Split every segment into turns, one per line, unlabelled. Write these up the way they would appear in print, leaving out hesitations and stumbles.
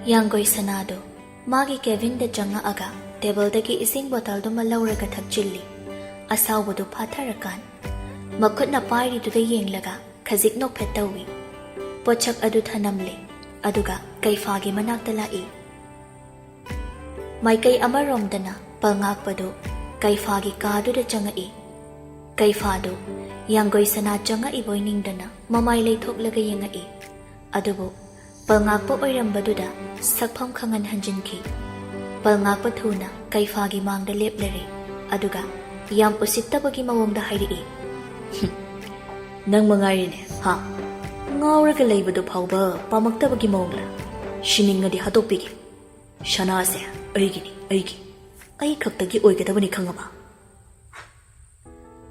Yanggoi sanado, magi Kevin da janga aga, table dagi ising bottle do malawraga thakchilli. Asawado patharakan. Makut na pairi do da yenglaga, kazik no petawi. Pochak adu thanamle, aduga kaifagi managdalai. May kay amarom dana, palngakpado, kaifagi kado da janga i. Kaifado, yanggoi sana janga iboy ningdana, mamaylay thoklaga yenga i. Adubo, palngakpo oirambaduda, sakpam kangan hanjinki. Palngakpo thuna, kaifagi mangda leplere, aduga, yam usittabagi mawongda hairi.
Nang mangairine, ha? Ngawraga laybado phawba, pamaktabagi mawongla. Shiningadi hatokpigi. Shanase, aigini, aigi. Ai khaktagi oigadabani khangaba.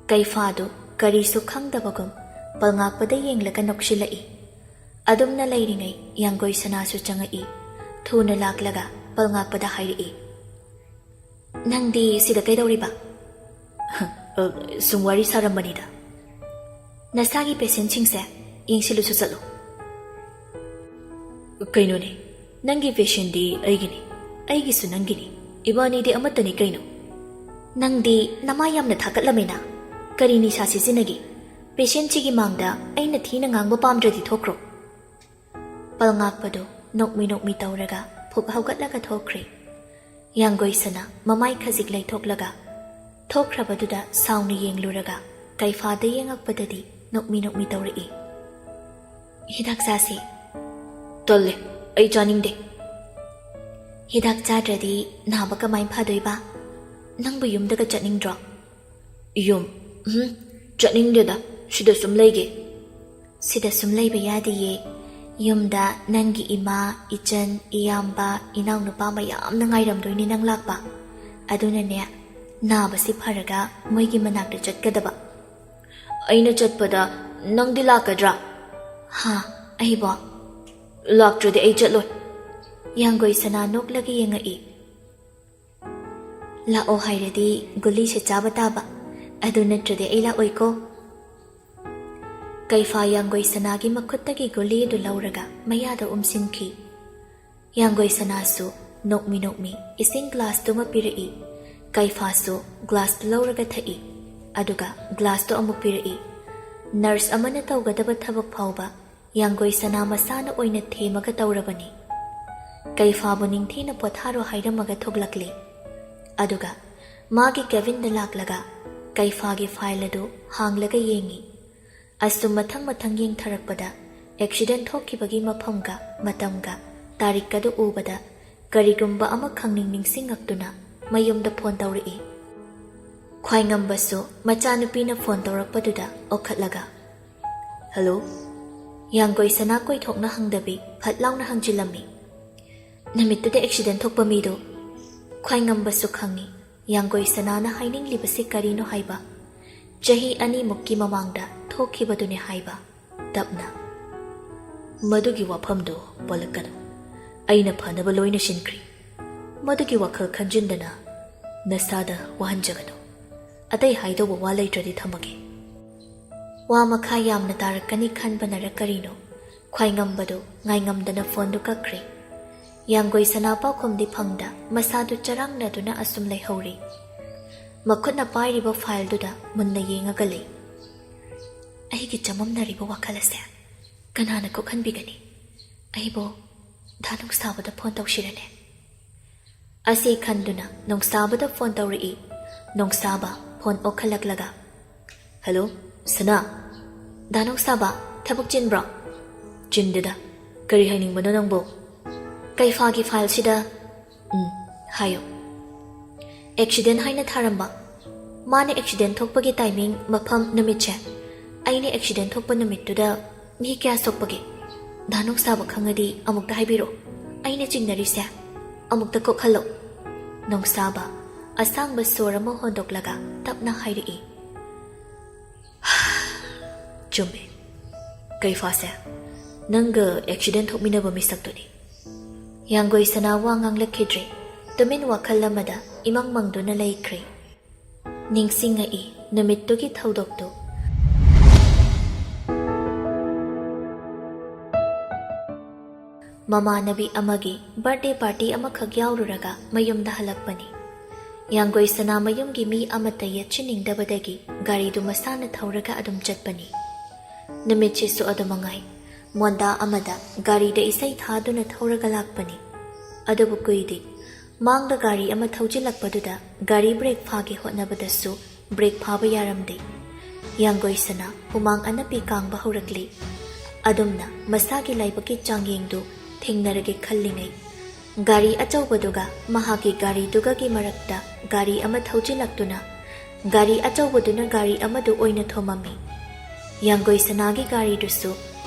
Kaifado, karisu khangdabagum, palngakpada yenglaga nokshilai. Adumna layringai, yanggoi sanasu changai. Thuna laklaga, palngakpada hairi. Nangdi sida kaidawriba?
Sungwari sarambanida.
Nasagi patientsingse, yengsilusu chalo.
Kainone, nangi patienti aigini, aigisu nangini. Ibani di amatani kaino.
Nangdi namayamna thakatlamena. Karini sasi sinagi. Patientigi mangda aina thina ngangba pamdradi thokro. Palngakpado nokmi tawraga phuk haugatlaga thokre. Yanggoi sana mamai khazik lay thoklaga. Thokrabaduda sauni yengluraga. Kaifada yengakpadadi nokmi tawrai. Hidak sasi.
Tolle, ai janingde.
Hidak chadradi naba kamay phadoiba. Nangbu yumdaga chatningdro.
Yum, chatningdeda, sida sum layge.
Sida sum layba yadiye. Yumda nangi ima, ichan, iyamba, inaw nupa mayamna ngairamdoini nang lakpa. Adunane, naba si pharaga moigi manakda chatkadaba.
Aina chatpada nangdi lakadra.
Ha, ahibo.
Laktradi ai chatloi.
Yanggoi sana noklagi yengai. Lao hairadi guli se chaba taba. Adunatradi ai laoiko. Kaifa yanggoi sanagi makuttagi guli du lauraga mayada umsinki. Yanggoi sanasu nokmi ising glass tu mapirai. Kaifa su glass tu lauraga thai. Aduga glass tu amuk pirai. Nurse amana tawgadaba thabak phawba yanggoi sana masana oina themaga tawrabani. Kaifa bu ningthina potharo hairamaga thoglakle. Aduga magi Kevin da laklaga Kaifa gi file adu hanglaga yengi. Asum mathang yeng tharakpada accident thokibagi maphamga matamga tarikadu ubada karigumba ama khangning ningsingaktuna mayumda phone tawri. Khwaingambasu machanupina phone tawrakpaduda okhatlaga.
Hello?
Yanggoi sana koi thokna hangdabi phatlawna hangjilami. Namittuda accident thokpa mido. Khwaingambasu khangi yanggoi sana na haininglibasi karino haiba. Jahi ani mukki mamangda thokibadune haiba. Tapna.
Madugi waphamdo bolakano. Aina phanaba loina shinkri. Madugi wakhal khanjindana nasada wahanjagano. Atai haidoba walaitradi thamage.
Wa makha yamna tarakani khanbanara karino. Khwaingambado ngaingamdana phone du kakre. Yanggoi sana paukhumdi phangda masadu charangna duna asum laihori. Makutna pairiba file duda munna yengaga lei. Aigi chamamnariba wakhalase kanana ko khanbigani. Aibo dhanung sabada phone tawshirane. Ase khanduna nong sabada phone tawri. Nong saba phone okhalaklaga.
Hello, Sana.
Dhanung saba thabuk chinbra.
Chindida. Kari hainingbano nangbo.
Kaifagi file sida.
Hayo.
Accident haina tharamba. Mane accident thokpagi timing mafam numitche. Aine accident thokpa numittuda mi kya sokpagi. Dhanung saba khangadi amukta haibiro. Aine chingnarise. Amukta kokhallo. Nong saba asang basora mo hondoklaga tapna hairi.
Chumbe. Kaifase. Nanga accident thokminaba misaktuni.
Yanggoi sana wangang lakhidre. Tumin wakhalamada imang mangduna laikre. Ningsinga I namittugi thaudokto. ꯃꯃꯥꯟꯅꯕꯤ ꯑꯃꯒꯤ birthday party ꯑꯃꯈꯛ ꯌꯥꯎꯔꯨꯔꯒ ꯃꯌꯨꯝꯗ ꯍꯜꯂꯛꯄꯅꯤ꯫ ꯌꯥꯡꯒꯣꯏꯁꯅꯥꯃꯌꯨꯝꯒꯤ ꯃꯤ ꯑꯃꯠꯇ ꯌꯦꯠꯁꯤꯟꯅꯤꯡꯗꯕꯗꯒꯤ ꯒꯥꯔꯤꯗꯨ ꯃꯁꯥꯅ ꯊꯧꯔꯒ ꯑꯗꯨꯝ ꯆꯠꯄꯅꯤ꯫ ꯅꯨꯃꯤꯠꯁꯤꯁꯨ ꯑꯗꯨꯃꯉꯥꯏ ꯃꯣꯟꯗꯥ ꯑꯃꯗ ꯒꯥꯔꯤꯗ ꯏꯁꯩ ꯊꯥꯗꯨꯅ ꯊꯧꯔꯒ ꯂꯥꯛꯄꯅꯤ꯫ ꯑꯗꯨꯕꯨ ꯀꯨꯏꯗꯦ ꯃꯥꯡꯗ ꯒꯥꯔꯤ ꯑꯃ ꯊꯧꯖꯤꯜꯂꯛꯄꯗꯨꯗ ꯒꯥꯔꯤ ꯕ꯭ꯔꯦꯛ ꯐꯥꯒꯦ ꯍꯣꯠꯅꯕꯗꯁꯨ ꯕ꯭ꯔꯦꯛ ꯐꯥꯕ ꯌꯥꯔꯝꯗꯦ꯫ ꯌꯥꯡꯒꯣꯏꯁꯅꯥ ꯍꯨꯃꯥꯡ ꯑꯅꯞꯄꯤ ꯀꯥꯡꯕ ꯍꯧꯔꯛꯂꯤ꯫ ꯑꯗꯨꯝꯅ ꯃꯁꯥꯒꯤ ꯂꯥꯏꯕꯛꯀꯤ ꯆꯥꯡꯌꯦꯡꯗꯨ ꯊꯦꯡꯅꯔꯒꯦ ꯈꯜꯂꯤꯉꯩ ꯒꯥꯔꯤ ꯑꯆꯧꯕꯗꯨꯒ ꯃꯍꯥꯛꯀꯤ ꯒꯥꯔꯤꯗꯨꯒꯒꯤ ꯃꯔꯛꯇ ꯒꯥꯔꯤ ꯑꯃ ꯊꯧꯖꯤꯜꯂꯛꯇꯨꯅ ꯒꯥꯔꯤ ꯑꯆꯧꯕꯗꯨꯅ ꯒꯥꯔꯤ ꯑꯃꯗꯨ ꯑꯣꯏꯅ ꯊꯣꯝꯃꯝꯃꯤ꯫ ꯌꯥꯡꯒꯣꯏꯁꯅꯥꯒꯤ ꯒꯥꯔꯤꯗꯨꯁꯨ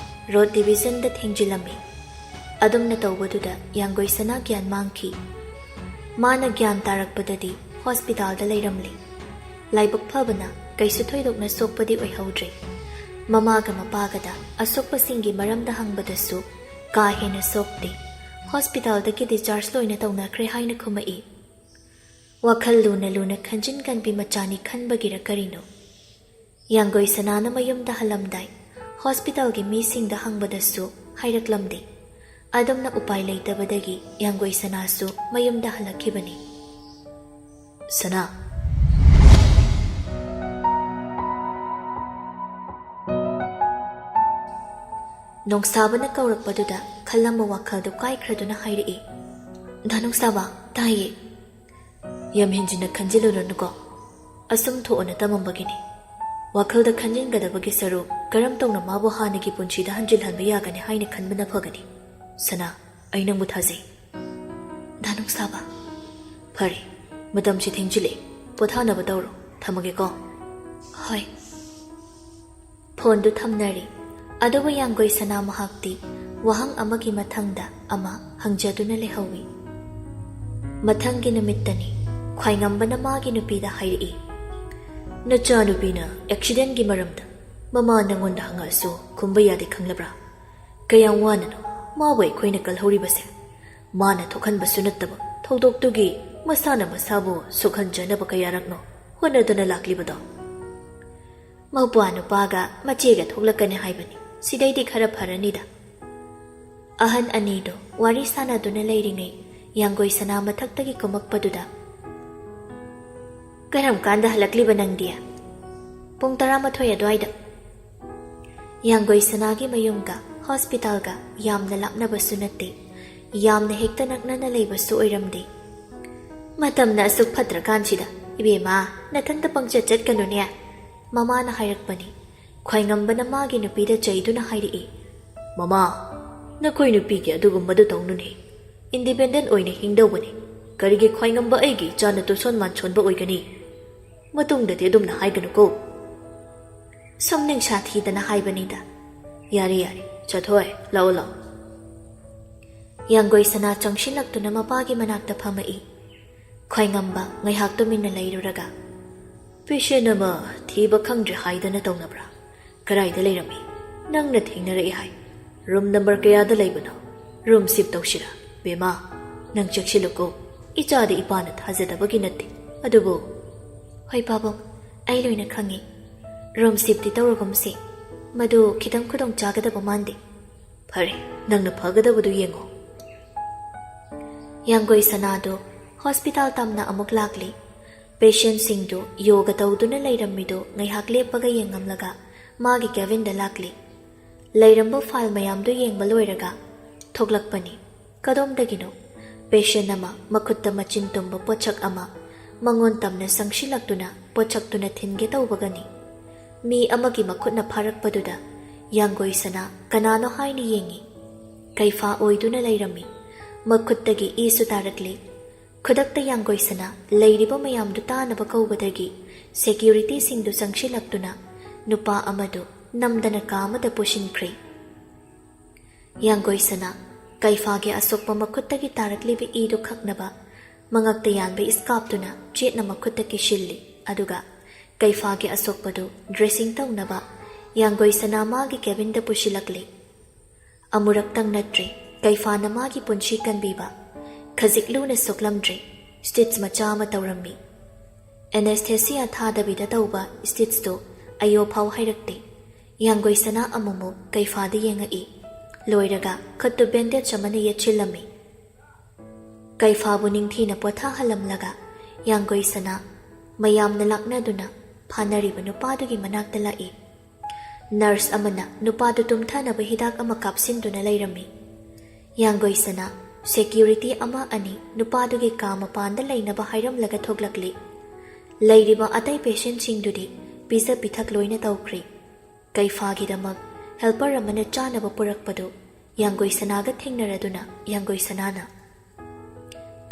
ꯔꯣꯗ ꯗꯤꯚꯤꯖꯟꯗ ꯊꯦꯡꯖꯤꯜꯂꯝꯃꯤ꯫ ꯑꯗꯨꯝꯅ ꯇꯧꯕꯗꯨꯗ ꯌꯥꯡꯒꯣꯏꯁꯅꯥ ꯒ꯭ꯌꯥꯟ ꯃꯥꯡꯈꯤ꯫ ꯃꯥꯅ ꯒ꯭ꯌꯥꯟ ꯇꯥꯔꯛꯄꯗꯗꯤ ꯍꯣꯁꯄꯤꯇꯥꯜꯗ ꯂꯩꯔꯝꯂꯤ꯫ ꯂꯥꯏꯕꯛ ꯐꯕꯅ ꯀꯩꯁꯨ ꯊꯣꯏꯗꯣꯛꯅ ꯁꯣꯛꯄꯗꯤ ꯑꯣꯏꯍꯧꯗ꯭ꯔꯦ꯫ ꯃꯃꯥꯒ ꯃꯄꯥꯒꯗ ꯑꯁꯣꯛꯄꯁꯤꯡꯒꯤ ꯃꯔꯝꯗ ꯍꯪꯕꯗꯁꯨ ꯀꯥ ꯍꯦꯟꯅ ꯁꯣꯛꯇꯦ, ꯍꯣꯁꯄꯤꯇꯥꯜꯗꯒꯤ ꯗꯤꯁꯆꯥꯔꯖ ꯂꯣꯏꯅ ꯇꯧꯅꯈ꯭ꯔꯦ ꯍꯥꯏꯅ ꯈꯨꯝꯃꯛꯏ꯫ ꯋꯥꯈꯜ ꯂꯨꯅ ꯂꯨꯅ ꯈꯟꯖꯤꯟ ꯀꯟꯕꯤ ꯃꯆꯥꯅꯤ ꯈꯟꯕꯒꯤꯔ ꯀꯔꯤꯅꯣ? ꯌꯥꯡꯒꯣꯏꯁꯅꯥꯅ ꯃꯌꯨꯝꯗ ꯍꯜꯂꯝꯗꯥꯏ ꯍꯣꯁꯄꯤꯇꯥꯜꯒꯤ ꯃꯤꯁꯤꯡꯗ ꯍꯪꯕꯗꯁꯨ ꯍꯥꯏꯔꯛꯂꯝꯗꯦ꯫ ꯑꯗꯨꯝꯅ ꯎꯄꯥꯏ ꯂꯩꯇꯕꯗꯒꯤ ꯌꯥꯡꯒꯣꯏꯁꯅꯥꯁꯨ ꯃꯌꯨꯝꯗ ꯍꯜꯂꯛꯈꯤꯕꯅꯤ꯫
ꯁꯅꯥ,
ꯅꯣꯡꯁꯥꯕꯅ ꯀꯧꯔꯛꯄꯗꯨꯗ ꯈꯜꯂꯝꯕ ꯋꯥꯈꯜꯗꯨ ꯀꯥꯏꯈ꯭ꯔꯗꯨꯅ ꯍꯥꯏꯔꯛꯏ꯫ ꯅꯣꯡꯁꯥꯕ, ꯇꯥꯏꯌꯦ꯫
ꯌꯥꯝ ꯍꯦꯟꯖꯤꯟꯅ ꯈꯟꯖꯤꯜꯂꯨꯔꯅꯨꯀꯣ, ꯑꯁꯨꯝ ꯊꯣꯛꯑꯅ ꯇꯝꯃꯝꯕꯒꯤꯅꯤ꯫ ꯋꯥꯈꯜꯗ ꯈꯟꯖꯤꯟꯒꯗꯕꯒꯤ ꯁꯔꯨꯛ ꯀꯔꯝ ꯇꯧꯅ ꯃꯥꯕꯨ ꯍꯥꯟꯅꯒꯤ ꯄꯨꯟꯁꯤꯗ ꯍꯟꯖꯤꯜꯍꯟꯕ ꯌꯥꯒꯅꯤ ꯍꯥꯏꯅ ꯈꯟꯕꯅ ꯐꯒꯅꯤ꯫ ꯁꯅꯥ, ꯑꯩ ꯅꯪꯕꯨ ꯊꯥꯖꯩ꯫
ꯅꯣꯡꯁꯥꯕ,
ꯐꯔꯦ, ꯃꯇꯝꯁꯤ ꯊꯦꯡꯖꯤꯜꯂꯛꯑꯦ, ꯄꯣꯊꯥꯅꯕ ꯇꯧꯔꯣ, ꯊꯝꯃꯒꯦꯀꯣ꯫
ꯍꯣꯏ꯫ ꯐꯣꯟꯗꯨ ꯊꯝꯅꯔꯤ꯫ ꯑꯗꯨꯕꯨ ꯌꯥꯡꯒꯣꯏꯁꯅꯥ ꯃꯍꯥꯛꯇꯤ ꯋꯥꯍꯪ ꯑꯃꯒꯤ ꯃꯊꯪꯗ ꯑꯃ ꯍꯪꯖꯗꯨꯅ ꯂꯩꯍꯧꯏ꯫ ꯃꯊꯪꯒꯤ ꯅꯨꯃꯤꯠꯇꯅꯤ ꯈ꯭ꯋꯥꯏꯉꯝꯕꯅ ꯃꯥꯒꯤ ꯅꯨꯄꯤꯗ ꯍꯥꯏꯔꯛꯏ꯫
ꯅꯆꯥꯅꯨꯄꯤꯅ ꯑꯦꯛꯁꯤꯗꯦꯟꯒꯤ ꯃꯔꯝꯗ ꯃꯃꯥ ꯅꯪꯉꯣꯟꯗ ꯍꯪꯉꯛꯑꯁꯨ ꯈꯨꯝꯕ ꯌꯥꯗꯦ ꯈꯪꯂꯕ꯭ꯔꯥ? ꯀꯌꯥꯝ ꯋꯥꯅꯅꯣ ꯃꯥꯕꯨ ꯑꯩꯈꯣꯏꯅ ꯀꯜꯍꯧꯔꯤꯕꯁꯦ? ꯃꯥꯅ ꯊꯣꯛꯍꯟꯕꯁꯨ ꯅꯠꯇꯕ ꯊꯧꯗꯣꯛꯇꯨꯒꯤ ꯃꯁꯥꯅ ꯃꯁꯥꯕꯨ ꯁꯣꯛꯍꯟꯖꯅꯕ ꯀꯌꯥꯔꯛꯅꯣ ꯍꯣꯠꯅꯗꯨꯅ ꯂꯥꯛꯂꯤꯕꯗꯣ?
ꯃꯧꯄ꯭ꯋꯥ ꯅꯨꯄꯥꯒ ꯃꯆꯦꯒ ꯊꯣꯛꯂꯛꯀꯅꯤ ꯍꯥꯏꯕꯅꯤ, ꯁꯤꯗꯩꯗꯤ ꯈꯔ ꯐꯔꯅꯤꯗ꯫ ꯑꯍꯟ ꯑꯅꯤꯗꯣ ꯋꯥꯔꯤ ꯁꯥꯟꯅꯗꯨꯅ ꯂꯩꯔꯤꯉꯩ ꯌꯥꯡꯒꯣꯏꯁꯅꯥ ꯃꯊꯛꯇꯒꯤ ꯀꯨꯝꯃꯛꯄꯗꯨꯗ, ꯀꯔꯝ ꯀꯥꯟꯗ ꯍꯜꯂꯛꯂꯤꯕ ꯅꯪꯗꯤ? ꯄꯨꯡ 12 ꯑꯗꯨꯋꯥꯏꯗ꯫ ꯌꯥꯡꯒꯣꯏꯁꯅꯥꯒꯤ ꯃꯌꯨꯝꯒ ꯍꯣꯁꯄꯤꯇꯥꯜꯒ ꯌꯥꯝꯅ ꯂꯥꯞꯅꯕꯁꯨ ꯅꯠꯇꯦ, ꯌꯥꯝꯅ ꯍꯦꯛꯇ ꯅꯛꯅꯅ ꯂꯩꯕꯁꯨ ꯑꯣꯏꯔꯝꯗꯦ꯫ ꯃꯇꯝꯅ ꯑꯁꯨꯛ ꯐꯠꯇ꯭ꯔꯀꯥꯟꯁꯤꯗ ꯏꯕꯦꯝꯃ ꯅꯊꯟꯇ ꯄꯪꯆꯠ ꯆꯠꯀꯅꯨꯅꯦ, ꯃꯃꯥꯅ ꯍꯥꯏꯔꯛꯄꯅꯤ꯫ ꯈ꯭ꯋꯥꯏꯉꯝꯕꯅ ꯃꯥꯒꯤ ꯅꯨꯄꯤꯗ ꯆꯩꯗꯨꯅ ꯍꯥꯏꯔꯛꯏ꯫
ꯃꯃꯥ, ꯅꯈꯣꯏ ꯅꯨꯄꯤꯒꯤ ꯑꯗꯨꯒꯨꯝꯕꯗꯨ ꯇꯧꯅꯨꯅꯦ, ꯏꯟꯗꯤꯄꯦꯟꯗꯦꯟ ꯑꯣꯏꯅ ꯍꯤꯡꯗꯧꯕꯅꯤ꯫ ꯀꯔꯤꯒꯤ ꯈ꯭ꯋꯥꯏꯉꯝꯕ ꯑꯩꯒꯤ ꯏꯆꯥꯅ ꯇꯨꯁꯣꯟ ꯃꯥꯟꯁꯣꯟꯕ ꯑꯣꯏꯒꯅꯤ? ꯃꯇꯨꯡꯗꯗꯤ ꯑꯗꯨꯝꯅ ꯍꯥꯏꯒꯅꯨꯀꯣ꯫
ꯁꯨꯝ ꯅꯤꯡꯁꯥ ꯊꯤꯗꯅ ꯍꯥꯏꯕꯅꯤꯗ꯫
ꯌꯥꯔꯦ ꯌꯥꯔꯦ, ꯆꯠꯊꯣꯏ, ꯂꯥꯛꯑꯣ ꯂꯥꯛꯑꯣ꯫
ꯌꯥꯡꯒꯣꯏꯁꯅꯥ ꯆꯪꯁꯤꯜꯂꯛꯇꯨꯅ ꯃꯄꯥꯒꯤ ꯃꯅꯥꯛꯇ ꯐꯝꯃꯛꯏ꯫ ꯈ꯭ꯋꯥꯏꯉꯝꯕ ꯉꯥꯏꯍꯥꯛ ꯇꯨꯃꯤꯟꯅ ꯂꯩꯔꯨꯔꯒ,
ꯄꯦꯁꯦꯟ ꯑꯃ ꯊꯤꯕ ꯈꯪꯗ꯭ꯔꯦ ꯍꯥꯏꯗꯅ ꯇꯧꯅꯕ꯭ꯔꯥ? ꯀꯗꯥꯏꯗ ꯂꯩꯔꯝꯃꯤ? ꯅꯪꯅ ꯊꯦꯡꯅꯔꯛꯏ ꯍꯥꯏ꯫ ꯔꯨꯝ ꯅꯝꯕꯔ ꯀꯌꯥꯗ ꯂꯩꯕꯅꯣ? ꯔꯨꯝ ꯁꯤꯞ ꯇꯧꯁꯤꯔꯥ? ꯕꯦꯃꯥ, ꯅꯪ ꯆꯦꯛꯁꯤꯜꯂꯨꯀꯣ, ꯏꯆꯥꯗꯤ ꯏꯄꯥꯅ ꯊꯥꯖꯗꯕꯒꯤ ꯅꯠꯇꯦ, ꯑꯗꯨꯕꯨ…
ꯍꯣꯏ ꯄꯥꯕꯨꯡ, ꯑꯩ ꯂꯣꯏꯅ ꯈꯪꯉꯤ꯫ ꯔꯨꯝ ꯁꯤꯞꯇꯤ ꯇꯧꯔꯒꯨꯝꯁꯤ, ꯃꯗꯨ ꯈꯤꯇꯪ ꯈꯨꯗꯣꯡ ꯆꯥꯒꯗꯕ ꯃꯥꯟꯗꯦ꯫
ꯐꯔꯦ, ꯅꯪꯅ ꯐꯒꯗꯕꯗꯨ ꯌꯦꯡꯉꯣ꯫
ꯌꯥꯡꯒꯣꯏꯁꯅꯥꯗꯨ ꯍꯣꯁꯄꯤꯇꯥꯜ ꯇꯝꯅ ꯑꯃꯨꯛ ꯂꯥꯛꯂꯤ꯫ ꯄꯦꯁꯦꯟꯁꯤꯡꯗꯨ ꯌꯣꯒ ꯇꯧꯗꯨꯅ ꯂꯩꯔꯝꯃꯤꯗꯨ ꯉꯥꯏꯍꯥꯛ ꯂꯦꯞꯄꯒ ꯌꯦꯡꯉꯝꯂꯒ ꯃꯥꯒꯤ ꯀꯦꯕꯤꯟꯗ ꯂꯥꯛꯂꯤ꯫ ꯂꯩꯔꯝꯕ ꯐꯥꯏꯜ ꯃꯌꯥꯝꯗꯨ ꯌꯦꯡꯕ ꯂꯣꯏꯔꯒ ꯊꯣꯛꯂꯛꯄꯅꯤ꯫ ꯀꯗꯣꯝꯗꯒꯤꯅꯣ? ꯄꯦꯁꯦꯟ ꯑꯃ ꯃꯈꯨꯠꯇ ꯃꯆꯤꯟ ꯇꯨꯝꯕ ꯄꯣꯠꯁꯛ ꯑꯃ ꯃꯉꯣꯟ ꯇꯝꯅ ꯆꯪꯁꯤꯜꯂꯛꯇꯨꯅ ꯄꯣꯠꯁꯛꯇꯨꯅ ꯊꯤꯟꯒꯦ ꯇꯧꯕꯒꯅꯤ꯫ ꯃꯤ ꯑꯃꯒꯤ ꯃꯈꯨꯠꯅ ꯐꯥꯔꯛꯄꯗꯨꯗ ꯌꯥꯡꯒꯣꯏꯁꯅꯥ ꯀꯅꯥꯅꯣ ꯍꯥꯏꯅ ꯌꯦꯡꯉꯤ꯫ ꯀꯩꯐꯥ ꯑꯣꯏꯗꯨꯅ ꯂꯩꯔꯝꯃꯤ꯫ ꯃꯈꯨꯠꯇꯒꯤ ꯏꯁꯨ ꯇꯥꯔꯛꯂꯤ꯫ ꯈꯨꯗꯛꯇ ꯌꯥꯡꯒꯣꯏꯁꯅꯥ ꯂꯩꯔꯤꯕ ꯃꯌꯥꯝꯗꯨ ꯇꯥꯅꯕ ꯀꯧꯕꯗꯒꯤ ꯁꯦꯀ꯭ꯌꯨꯔꯤꯇꯤꯁꯤꯡꯗꯨ ꯆꯪꯁꯤꯜꯂꯛꯇꯨꯅ ꯅꯨꯄꯥ ꯑꯃꯗꯨ ꯅꯝꯗꯅ ꯀꯥ ꯑꯃꯗ ꯄꯨꯁꯤꯟꯈ꯭ꯔꯦ꯫ ꯌꯥꯡꯒꯣꯏꯁꯅꯥ ꯀꯩꯐꯥꯒꯤ ꯑꯁꯣꯛꯄ ꯃꯈꯨꯠꯇꯒꯤ ꯇꯥꯔꯛꯂꯤꯕ ꯏꯗꯨ ꯈꯛꯅꯕ ꯃꯉꯛꯇ ꯌꯥꯟꯕ ꯏꯁꯀꯥꯞꯇꯨꯅ ꯆꯦꯠꯅ ꯃꯈꯨꯠꯇ ꯀꯤꯁꯤꯜꯂꯤ꯫ ꯑꯗꯨꯒ ꯀꯩꯐꯥꯒꯤ ꯑꯁꯣꯛꯄꯗꯨ ꯗ꯭ꯔꯦꯁꯤꯡ ꯇꯧꯅꯕ ꯌꯥꯡꯒꯣꯏꯁꯅꯥ ꯃꯥꯒꯤ ꯀꯦꯕꯤꯟꯗ ꯄꯨꯁꯤꯜꯂꯛꯂꯤ꯫ ꯑꯃꯨꯔꯛꯇꯪ ꯅꯠꯇ꯭ꯔꯦ ꯀꯩꯐꯥꯅ ꯃꯥꯒꯤ ꯄꯨꯟꯁꯤ ꯀꯟꯕꯤꯕ꯫ ꯈꯖꯤꯛ ꯂꯨꯅ ꯁꯣꯛꯂꯝꯗ꯭ꯔꯦ, ꯁ꯭ꯇꯤꯆ ꯃꯆꯥ ꯑꯃ ꯇꯧꯔꯝꯃꯤ꯫ ꯑꯦꯅꯦꯁꯊꯦꯁꯤꯌꯥ ꯊꯥꯗꯕꯤꯗ ꯇꯧꯕ ꯁ꯭ꯇꯤꯆꯇꯨ ꯑꯌꯣꯐꯥꯎ ꯍꯩꯔꯛꯇꯦ꯫ ꯌꯥꯡꯒꯣꯏꯁꯅꯥ ꯑꯃꯨꯛꯃꯨꯛ ꯀꯩꯐꯥꯗ ꯌꯦꯡꯉꯛꯏ꯫ loiraga khattu bandage amana yechilami. Kaifabu ningthina pothahalamlaga yangoisana mayamna laknaduna phanariba nupadugi manakta lai. Nurse amana nupadu tumthanaba hidak ama kapsinduna lairami. Yangoisana security ama ani nupadugi ka mapanda lainaba hairamlaga thoglakli. Lairiba atai patient singdudi pizza pithak loina tawkhri. Kaifagidamak helper amana chanaba purakpadu yangoisanaga thingnaraduna yangoisanana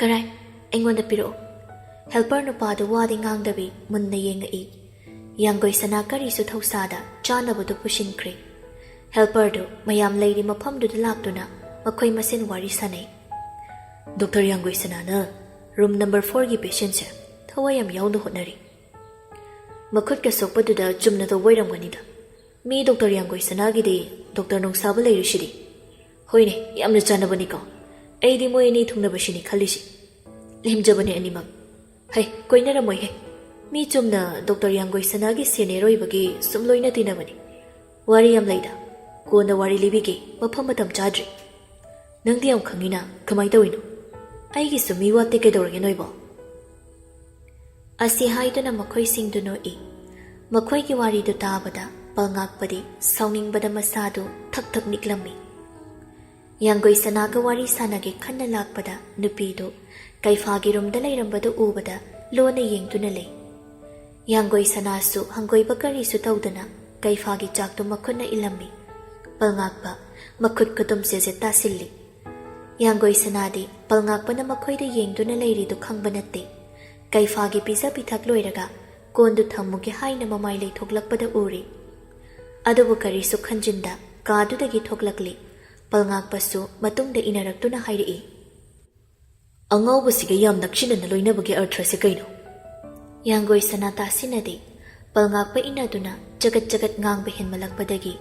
karai aingonda piro helper nupadu wadi ngangdabi munna yengai yangoisana karisu thausada chanabadu pushinkri helper du mayam leiri mafamdu laktuna makhoi masen wari sanai Dr. Yangoisana na room number 4 gi patient se thawayam yaunu hotnari makhut ka sokpadu da chumna do wairamgani da mi Dr. Yangoisana gi de Dr. Nongsabu leirishidi hoine yamna chanabani ko aidi moi ni thungnabashini khalisi lemjabani animak hai koinara moi he mi chumna Dr. Yangoisana gi senior oibagi sumloina tinabani wari yam leida kona wari libige mafam matam chadri nangdi yam khangina kamai tawino aigi sumi wate ke dorge noibo asi haiduna makhoi singduno I makhoi gi wari du tabada palngakpadi sauningbada masadu thak thak niklami Yangoisana ga wari sanage khanna lakpada nupidu kaifagi rumda leirambadu ubada lona yengtuna lei Yangoisana su hangoiba kari su tawdana kaifagi chaktu makhunna ilami palngakpa makhut kutum sese tasilli Yangoisana di palngakpa na makhoida yengtuna leiridu khangba natte kaifagi pizza pithak loiraga kondu thammuge haina mamai lei thoklakpada uri adubu kari su khanjinda kadudagi thoklakli palngakpasu matungda inaraktuna hairi angawbasiga yam nakshina loinabagi arthrase kaino Yangoisana tasinadi palngakpa inaduna jagat jagat ngangba henmalakpadagi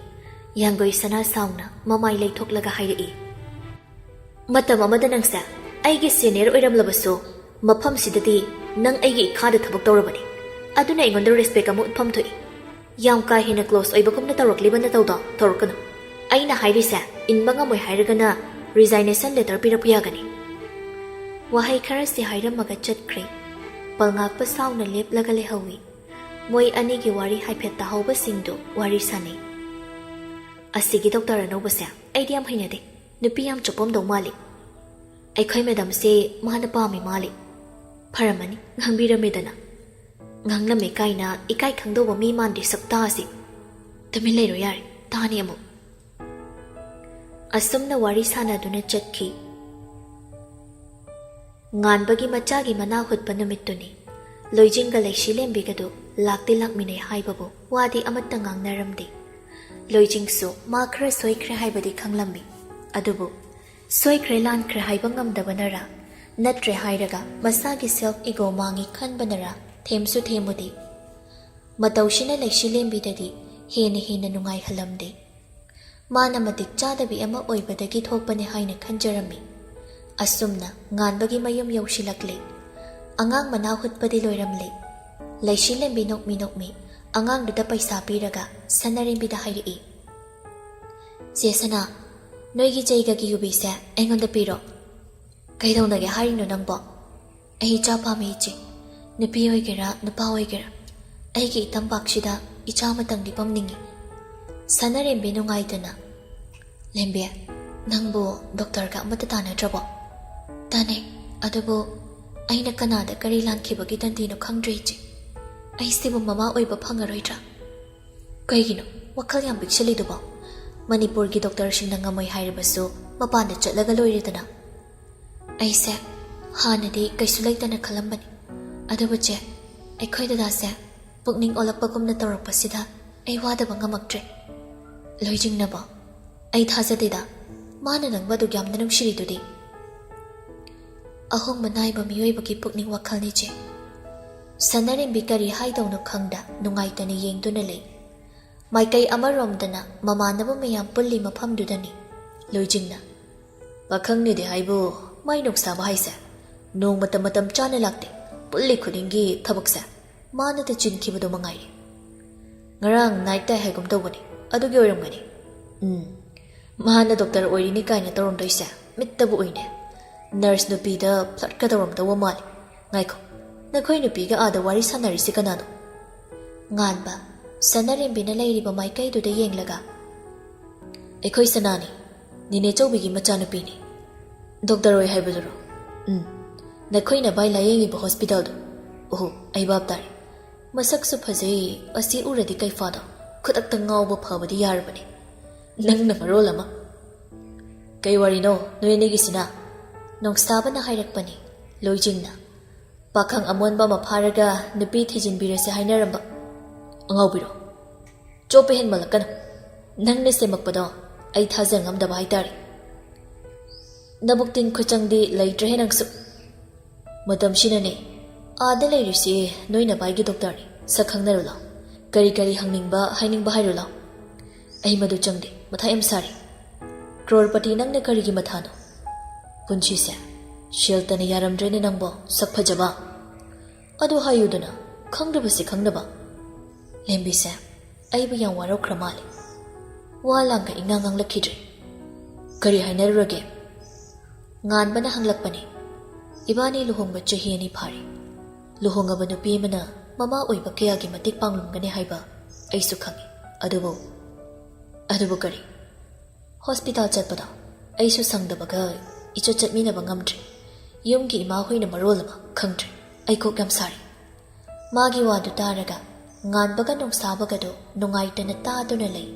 Yangoisana sauna mamai lei thoklaga hairi matam amada nangsa aigi senior oiramlabasu mafam sidati nang aigi ikhada thabak tawrabani aduna ingonda respect amu utpham thoi yam ka hina close oibagumna tawraklibana tawda tawrakanu aina hairisa inbanga moi hairagana resignation letter pirapu yagani wahai kharasi hairamaga chatkre palngakpa sauna leplaga lehawi moi anigi wari haiphet tahawba singdo wari sane asigi doctor anobasa aidiam hainade nupi yam chopom do mali aikhoi madam se mahana pami mali pharamani ngangbira medana nganglame kaina ikai khangdoba mi mandi sakta asi tamilai ro yare tani amu asumna wari sanaduna chatki nganbagi machagi mana hutpa numittuni loijinga leishi lembigadu lakti lakmine haibabu wadi amatta ngangnaramdi loijingsu ma khra soikhre haibadi khanglambi adubu soikhre lankhre haiba ngamdabanara natre hairaga masagi self ego mangi khanbanara themsu themudi mataushina leishi lembidadi hene hene nungai halamde Mana matik chadabi ama oibadagi thokpane haina khanjarami asumna nganbagi mayum yaushilakle angang mana hutpadi loiramle leishi lembi nokmi angang duda paisa piraga sanarimbi da hairi Sesana noigi jaiga gi yubisa engonda piro kaidonage harino nangbo ahi chapa mechi nupi oigera nupa oigera aigi tambakshida icha matangdi pamningi Sanarembe nungaitana lembe nangbo doctor ga amata tanadrabo tane adubo aina kanada kari lankibagi tantino khangdreji aisibu mama oiba phangaroidra kaigino wakhal yam bikshalidubo Manipur gi doctor singna ngamoi hairibasu mapanda chatlaga loiridana aise hanadi kaisulaitana khalambani adubo che aikhoida dase pukning olapagumna tawrakpasida ai wadaba ngamaktre Loijingnaba ai thajadeda mana nangbadu gyamna nungsiridudi ahong manaiba miyoibagi pukning wakhalni che sanarimbi kari haidawna khangda nungaitana yengduna lei maikai amaromdana mamanaba mayam pulli mafamdudani loijingna pakhangni de haibo mai noksaba haise nong matam chana lakte pulli khudingi thabaksa mana ta chinkhibadu mangai ngarang night ta haigum tawbani adugi oiramgani
ꯃꯥꯅ doctor ꯑꯣꯏꯔꯤꯅꯤ ꯀꯥꯏꯅ ꯇꯧꯔꯝꯗꯣꯏꯁꯦ ꯃꯤꯠꯇꯕꯨ ꯎꯏꯅꯦ nurse ꯅꯨꯄꯤꯗ ꯐ꯭ꯂꯠꯀꯗꯧꯔꯝꯗꯧꯕ ꯃꯥꯜꯂꯤ ꯉꯥꯏꯈꯣ ꯅꯈꯣꯏ ꯅꯨꯄꯤga ꯑꯥꯗ ꯋꯥꯔꯤ ꯁꯥꯟꯅꯔꯤꯁꯤ ꯀꯅꯥꯅꯣ
ꯉꯥꯟꯕ ꯁꯅꯔꯦꯝꯕꯤꯅ ꯂꯩꯔꯤꯕ ꯃꯥꯏꯀꯩꯗꯨꯗ ꯌꯦꯡꯂꯒ
ꯑꯩꯈꯣꯏ ꯁꯅꯥꯅꯤ ꯅꯤꯅꯦ ꯆꯧꯕꯤꯒꯤ ꯃꯆꯥꯅꯨꯄꯤꯅꯤ ꯗꯣꯛꯇꯔ ꯑꯣꯏ ꯍꯥꯏꯕꯗꯨꯔꯣ ꯅꯈꯣꯏꯅ ꯚꯥꯏ ꯂꯥꯌꯦꯡꯉꯤꯕ ꯍꯣꯁꯄꯤꯇꯥꯜꯗꯣ ꯑꯣꯍꯣ ꯑꯩ ꯚꯥꯞ ꯇꯥꯔꯦ ꯃꯁꯛꯁꯨ ꯐꯖꯩ ꯑꯁꯤ ꯎꯔꯗꯤ ꯀꯩꯐꯥꯗꯣ ꯈꯨꯗꯛꯇ ꯉꯥꯎꯕ ꯐꯕꯗꯤ ꯌꯥꯔꯕꯅꯤ ꯅꯪꯅ ꯃꯔꯣꯜ ꯑꯃ ꯀꯩ ꯋꯥꯔꯤꯅꯣ ꯅꯣꯏ ꯑꯅꯤꯒꯤꯁꯤꯅ
ꯅꯣꯡꯁꯥꯕꯅ ꯍꯥꯏꯔꯛꯄꯅꯤ
ꯂꯣꯏꯖꯤꯡꯅ ꯄꯥꯈꯪ ꯑꯃꯣꯟꯕ ꯑꯃ ꯐꯥꯔꯒ ꯅꯨꯄꯤ ꯊꯤꯖꯤꯟꯕꯤꯔꯁꯦ ꯍꯥꯏꯅꯔꯝꯕ ꯑꯉꯥꯎꯕꯤꯔꯣ ꯆꯣꯞꯄ ꯍꯦꯟꯃꯜꯂꯛꯀꯅꯨ ꯅꯪꯅ ꯁꯦꯝꯃꯛꯄꯗꯣ ꯑꯩ ꯊꯥꯖ ꯉꯝꯗꯕ ꯍꯥꯏꯇꯥꯔꯦ ꯅꯕꯨꯛꯇꯤꯟ ꯈꯨꯆꯪꯗꯤ ꯂꯩꯇ꯭ꯔꯦꯍꯦ ꯅꯪꯁꯨ ꯃꯇꯝꯁꯤꯅꯅꯦ ꯑꯥꯗ ꯂꯩꯔꯤꯁꯤ ꯅꯣꯏꯅ ꯚꯥꯏꯒꯤ ꯗꯣꯛꯇꯔꯅꯤ ꯁꯛ ꯈꯪꯅꯔꯨ ꯂꯥꯎ ꯀꯔꯤ ꯍꯪꯅꯤꯡꯕ ꯍꯥꯏꯅꯤꯡꯕ ꯍꯥꯏꯔꯨ ꯂꯥꯎ ꯑꯩ ꯃꯗꯨ ꯆꯪꯗꯦ ꯃꯊꯥ ꯌꯥꯝ ꯁꯥꯔꯤ ꯀ꯭ꯔꯣꯔꯄꯇꯤ ꯅꯪꯅ ꯀꯔꯤꯒꯤ ꯃꯊꯥꯅꯣ ꯄꯨꯟꯁꯤꯁꯦ ꯁꯦꯜꯇꯅ ꯌꯥꯔꯝꯗ꯭ꯔꯦꯅꯦ ꯅꯪꯕꯣ ꯁꯛ ꯐꯖꯕ ꯑꯗꯨ ꯍꯥꯏꯌꯨꯗꯅ ꯈꯪꯗꯕꯁꯤ ꯈꯪꯗꯕ ꯂꯦꯝꯕꯤꯁꯦ ꯑꯩꯕꯨ ꯌꯥꯝ ꯋꯥꯔꯧꯈ꯭ꯔ ꯃꯥꯜꯂꯦ ꯋꯥ ꯂꯥꯡꯒ ꯏꯉꯥꯡ ꯉꯥꯡꯂꯛꯈꯤꯗ꯭ꯔꯦ ꯀꯔꯤ ꯍꯥꯏꯅꯔꯨꯔꯒꯦ
ꯉꯥꯟꯕꯅ ꯍꯪꯂꯛꯄꯅꯤ
ꯏꯕꯥꯅꯤ ꯂꯨꯍꯣꯡꯕ ꯆꯍꯤ 2 ꯐꯥꯔꯦ ꯂꯨꯍꯣꯡꯉꯕ ꯅꯨꯄꯤ ꯑꯃꯅ ꯃꯃꯥ ꯑꯣꯏꯕ ꯀꯌꯥꯒꯤ ꯃꯇꯦꯡ ꯄꯥꯡꯂꯝꯒꯅꯤ ꯍꯥꯏꯕ ꯑꯩꯁꯨ ꯈꯪꯉꯤ ꯑꯗꯨꯕꯨ ꯀꯔꯤ ꯍꯣꯁꯄꯤꯇꯥꯜ ꯆꯠꯄꯗꯣ ꯑꯩꯁꯨ ꯁꯪꯗꯕꯒ ꯏꯆꯠ ꯆꯠꯃꯤꯟꯅꯕ ꯉꯝꯗ꯭ꯔꯦ ꯌꯨꯝꯒꯤ ꯏꯃꯥ ꯍꯣꯏꯅ ꯃꯔꯣꯜ ꯑꯃ ꯈꯪꯗ꯭ꯔꯦ ꯑꯩ ꯀꯣꯛ ꯌꯥꯝ ꯁꯥꯔꯤ
ꯃꯥꯒꯤ ꯋꯥꯗꯨ ꯇꯥꯔꯒ ꯉꯥꯟꯕꯒ ꯅꯣꯡꯁꯥꯕꯒꯗꯣ ꯅꯨꯡꯉꯥꯏꯇꯅ ꯇꯥꯗꯨꯅ ꯂꯩ